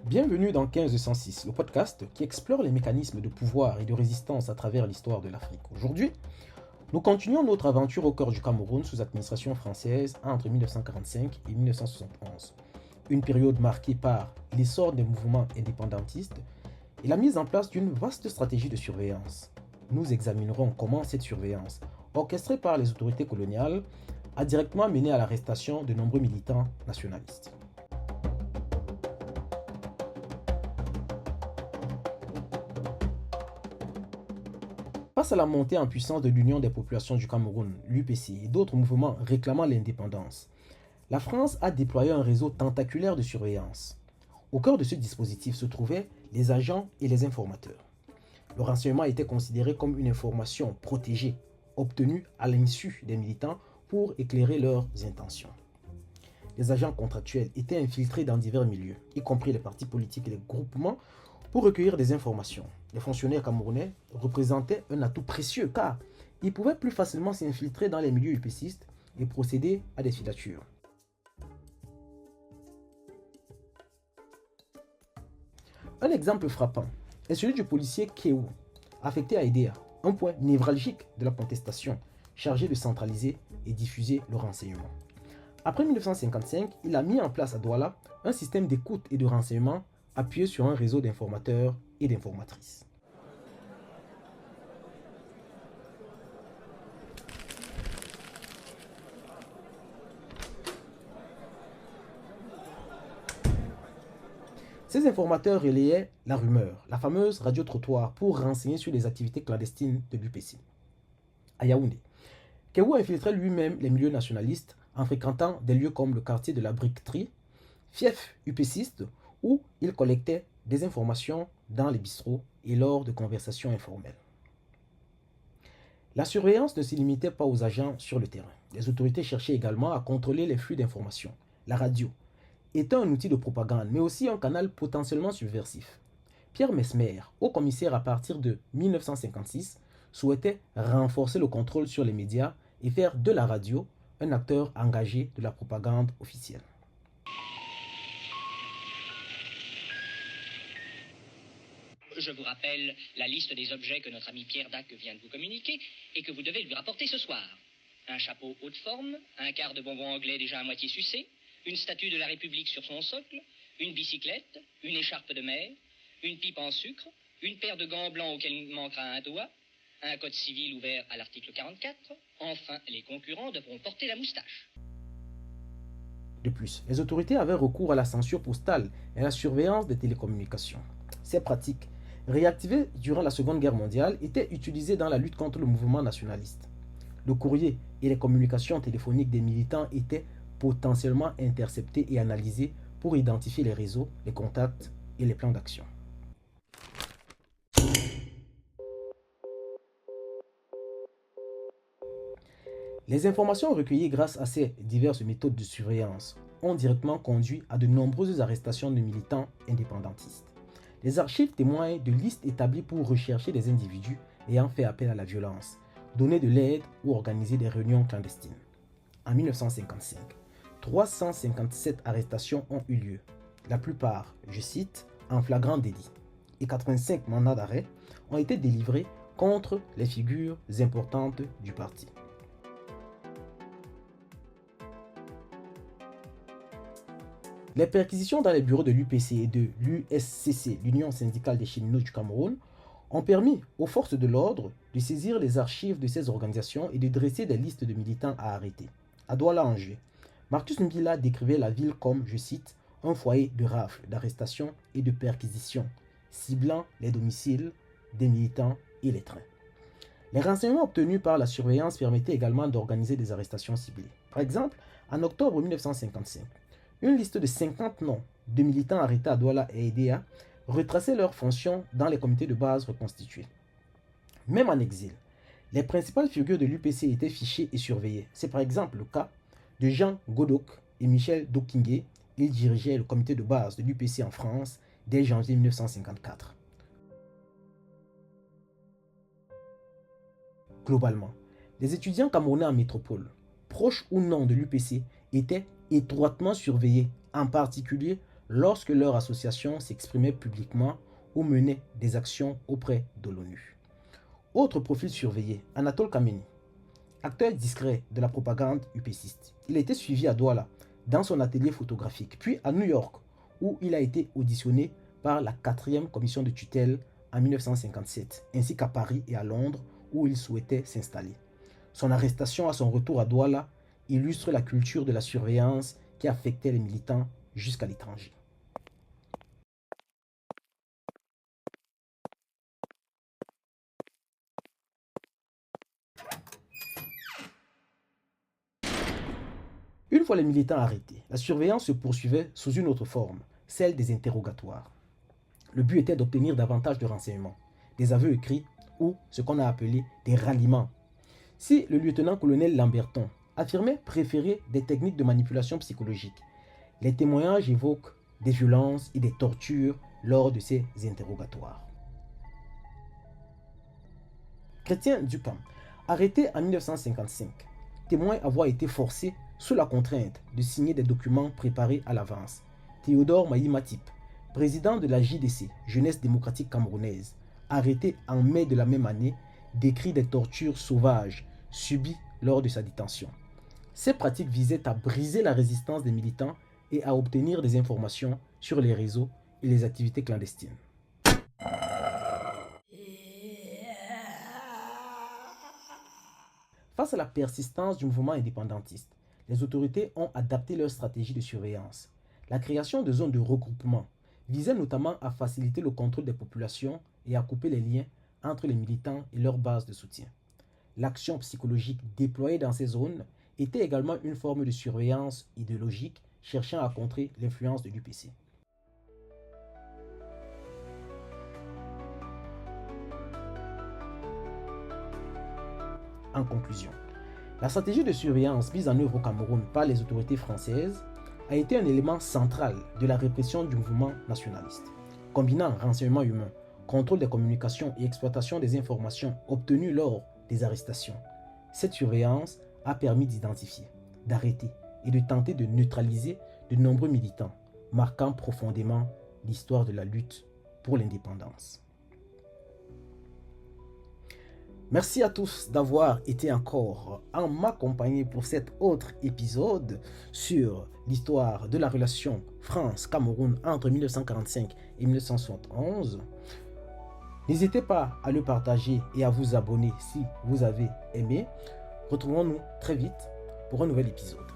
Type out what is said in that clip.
Bienvenue dans 1506, le podcast qui explore les mécanismes de pouvoir et de résistance à travers l'histoire de l'Afrique. Aujourd'hui, nous continuons notre aventure au cœur du Cameroun sous administration française entre 1945 et 1971. Une période marquée par l'essor des mouvements indépendantistes et la mise en place d'une vaste stratégie de surveillance. Nous examinerons comment cette surveillance, orchestrée par les autorités coloniales, a directement mené à l'arrestation de nombreux militants nationalistes. Face à la montée en puissance de l'Union des populations du Cameroun, l'UPC, et d'autres mouvements réclamant l'indépendance, la France a déployé un réseau tentaculaire de surveillance. Au cœur de ce dispositif se trouvaient les agents et les informateurs. Le renseignement était considéré comme une information protégée, obtenue à l'insu des militants pour éclairer leurs intentions. Les agents contractuels étaient infiltrés dans divers milieux, y compris les partis politiques et les groupements, pour recueillir des informations. Les fonctionnaires camerounais représentaient un atout précieux car ils pouvaient plus facilement s'infiltrer dans les milieux UPCistes et procéder à des filatures. Un exemple frappant est celui du policier Kewu, affecté à Edea, un point névralgique de la contestation, chargé de centraliser et diffuser le renseignement. Après 1955, il a mis en place à Douala un système d'écoute et de renseignement appuyé sur un réseau d'informateurs et d'informatrices. Ces informateurs relayaient la rumeur, la fameuse radio-trottoir, pour renseigner sur les activités clandestines de l'UPC. À Yaoundé, Kewu infiltrait lui-même les milieux nationalistes en fréquentant des lieux comme le quartier de la Briqueterie, fief UPCiste, où il collectait des informations dans les bistrots et lors de conversations informelles. La surveillance ne se limitait pas aux agents sur le terrain. Les autorités cherchaient également à contrôler les flux d'informations. La radio était un outil de propagande, mais aussi un canal potentiellement subversif. Pierre Mesmer, haut commissaire à partir de 1956, souhaitait renforcer le contrôle sur les médias et faire de la radio un acteur engagé de la propagande officielle. Je vous rappelle la liste des objets que notre ami Pierre Dac vient de vous communiquer et que vous devez lui rapporter ce soir. Un chapeau haute forme, un quart de bonbon anglais déjà à moitié sucé, une statue de la République sur son socle, une bicyclette, une écharpe de mer, une pipe en sucre, une paire de gants blancs auxquels il manquera un doigt, un code civil ouvert à l'article 44. Enfin, les concurrents devront porter la moustache. De plus, les autorités avaient recours à la censure postale et à la surveillance des télécommunications. Ces pratiques, réactivées durant la Seconde Guerre mondiale, étaient utilisées dans la lutte contre le mouvement nationaliste. Le courrier et les communications téléphoniques des militants étaient potentiellement interceptés et analysés pour identifier les réseaux, les contacts et les plans d'action. Les informations recueillies grâce à ces diverses méthodes de surveillance ont directement conduit à de nombreuses arrestations de militants indépendantistes. Les archives témoignent de listes établies pour rechercher des individus ayant fait appel à la violence, donner de l'aide ou organiser des réunions clandestines. En 1955, 357 arrestations ont eu lieu, la plupart, je cite, en flagrant délit, et 85 mandats d'arrêt ont été délivrés contre les figures importantes du parti. Les perquisitions dans les bureaux de l'UPC et de l'USCC, l'Union syndicale des cheminots du Cameroun, ont permis aux forces de l'ordre de saisir les archives de ces organisations et de dresser des listes de militants à arrêter. À Douala-Angers, Marcus Mbila décrivait la ville comme, je cite, un foyer de rafles, d'arrestations et de perquisitions, ciblant les domiciles des militants et les trains. Les renseignements obtenus par la surveillance permettaient également d'organiser des arrestations ciblées. Par exemple, en octobre 1955, une liste de 50 noms de militants arrêtés à Douala et Edea retraçait leurs fonctions dans les comités de base reconstitués. Même en exil, les principales figures de l'UPC étaient fichées et surveillées. C'est par exemple le cas de Jean Godok et Michel Dokingé. Ils dirigeaient le comité de base de l'UPC en France dès janvier 1954. Globalement, les étudiants camerounais en métropole, proches ou non de l'UPC, étaient étroitement surveillés, en particulier lorsque leur association s'exprimait publiquement ou menait des actions auprès de l'ONU. Autre profil surveillé, Anatole Kameni. Acteur discret de la propagande UPCiste, il a été suivi à Douala dans son atelier photographique, puis à New York, où il a été auditionné par la 4e commission de tutelle en 1957, ainsi qu'à Paris et à Londres, où il souhaitait s'installer. Son arrestation à son retour à Douala illustre la culture de la surveillance qui affectait les militants jusqu'à l'étranger. Une fois les militants arrêtés, la surveillance se poursuivait sous une autre forme, celle des interrogatoires. Le but était d'obtenir davantage de renseignements, des aveux écrits ou ce qu'on a appelé des ralliements. Si le lieutenant-colonel Lamberton affirmait préférer des techniques de manipulation psychologique, les témoignages évoquent des violences et des tortures lors de ces interrogatoires. Chrétien Ducam, arrêté en 1955, témoigne avoir été forcé sous la contrainte de signer des documents préparés à l'avance. Théodore Maï Matip, président de la JDC, Jeunesse démocratique camerounaise, arrêté en mai de la même année, décrit des tortures sauvages subies lors de sa détention. Ces pratiques visaient à briser la résistance des militants et à obtenir des informations sur les réseaux et les activités clandestines. Face à la persistance du mouvement indépendantiste, les autorités ont adapté leur stratégie de surveillance. La création de zones de regroupement visait notamment à faciliter le contrôle des populations et à couper les liens entre les militants et leurs bases de soutien. L'action psychologique déployée dans ces zones était également une forme de surveillance idéologique cherchant à contrer l'influence de l'UPC. En conclusion, la stratégie de surveillance mise en œuvre au Cameroun par les autorités françaises a été un élément central de la répression du mouvement nationaliste. Combinant renseignement humain, contrôle des communications et exploitation des informations obtenues lors des arrestations, cette surveillance a permis d'identifier, d'arrêter et de tenter de neutraliser de nombreux militants, marquant profondément l'histoire de la lutte pour l'indépendance. Merci à tous d'avoir été encore en ma compagnie pour cet autre épisode sur l'histoire de la relation France-Cameroun entre 1945 et 1971. N'hésitez pas à le partager et à vous abonner si vous avez aimé. Retrouvons-nous très vite pour un nouvel épisode.